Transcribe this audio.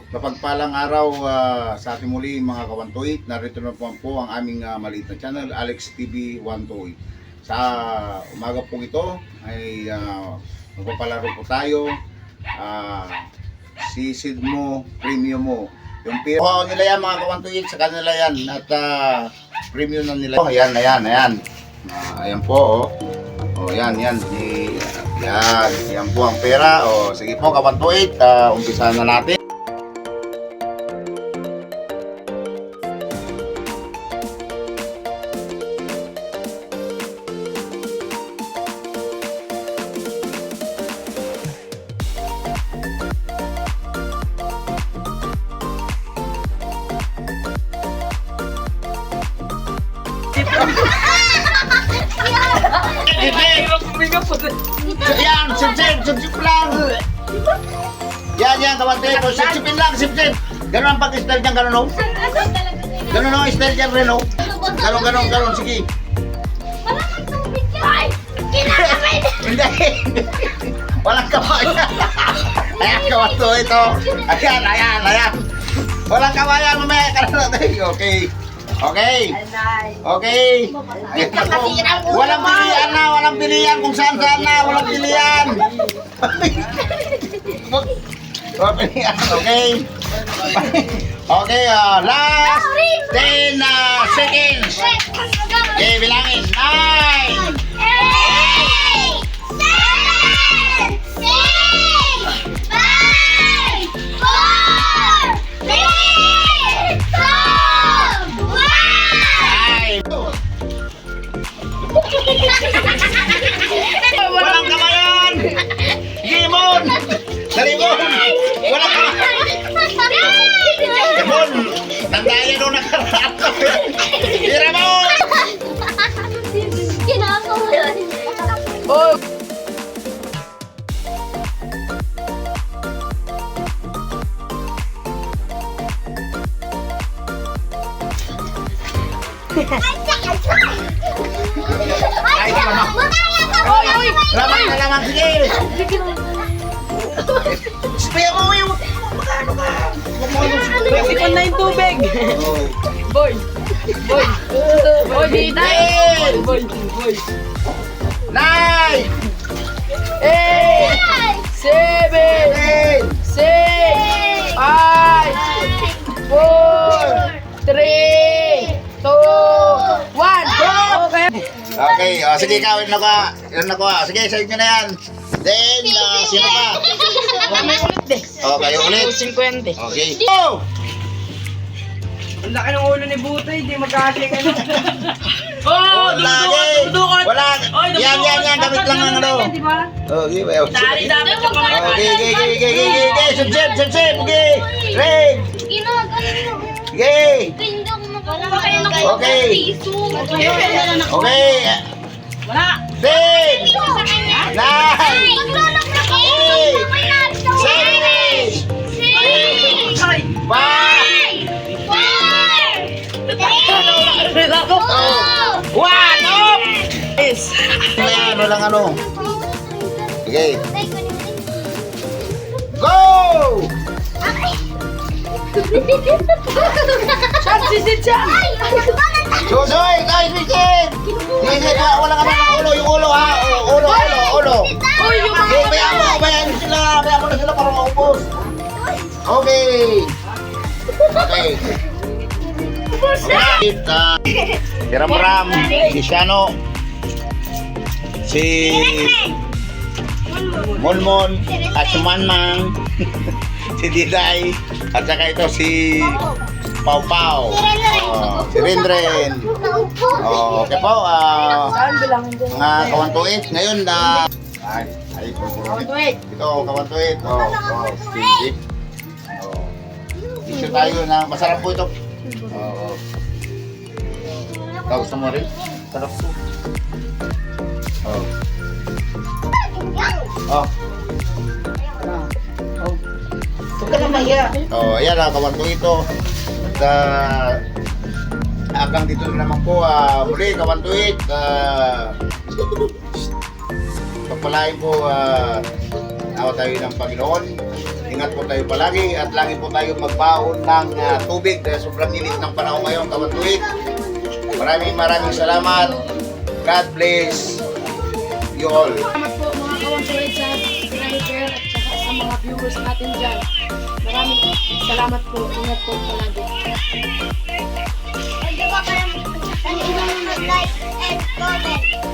Mapagpalang araw sa ating muli mga kawantuit. Narito na po ang aming maliit na channel, Alex TV 128. Sa umaga po ito ay magpapalaro po tayo. Sisid mo, premium mo. Yung piro nila yan mga kawantuit, sa kanila yan. At premium na nila. Ayan. Ayan po. Yan. Yan po ang pera. Sige po kawantuit, umpisahan na natin. Yan, sip lang. Yan, kawantuit. Sipin lang. Ganun ang pag-style niyan, ganun o. Ganun o, style niyan rin o. Ganun, sige. Malamang tubig ka! Ay! Kinakamay! Hindi. Walang kawayan. Ayan, kawantuit o. Ayan. Walang kawayan, mamaya ka na natin. Okay. Ayan na po. Walang pilihan kung saan na. Walang pilihan. Okay. Last 10 seconds. Okay, bilangin. 9. 8, 7, 6, 5, 4, 3, 2, 1. Walang kamayan! Gimon! Salimon! Walang kamayan! Gimon! Tandaan nung nakarato! Tira mo! Kinakamay! Oh! Ay, lamang, sige! Spare mo yung... Sipon na yung tubig! Boy! Di tayo! Boy! 9! 8! 7! 6! 5! 4! 3! 2! 1! Okay! Okay, sige ikaw, yun ako. Sige, sa inyo na yan. Then, sino pa? May ulit eh. Okay, ulit. 50. Okay. Go! Ang laki ng ulo ni Butoy, di magkasya ka na. Lagi! Wala! Yan, gamit lang ng ano. Okay, well. Tari dapat yung kamay. Okay, subsip, okay. Red! Okay. Okay. Wala. 10! 9! 1! Off! Yes. Walang ano. Okay. Go! Sisit siya. Susoy! Guys, Vincent! Walang ano ng ulo. Yung ulo ha. Ulo. Okay, bayaan mo na sila para maubos. Okay. Ram, si Shano, si Monmon, at si Manmang, si Diday, at saka ito si Pau, si Renren. Okay po, Saan bilangin din? mga kawantuit, ngayon ito kawantuit, stingy. Issue tayo na masarap po ito. Gusto mo rin? Sarap po. Huwag ka na mahiya. Ayan ang kawantuit ito. At hanggang dito naman po muli kawantuit. Pagpalain po awa tayo ng Panginoon. Ingat po tayo palagi at lagi po tayo magbaon ng tubig dahil sobrang init ng panahon ngayon, kawantuit. Maraming salamat. God bless you all. Salamat po mga kawantulit sa subscriber at saka sa mga viewers natin dyan. Maraming salamat po. Ingat po palagi. Huwag niyo po kayo mag-like and comment.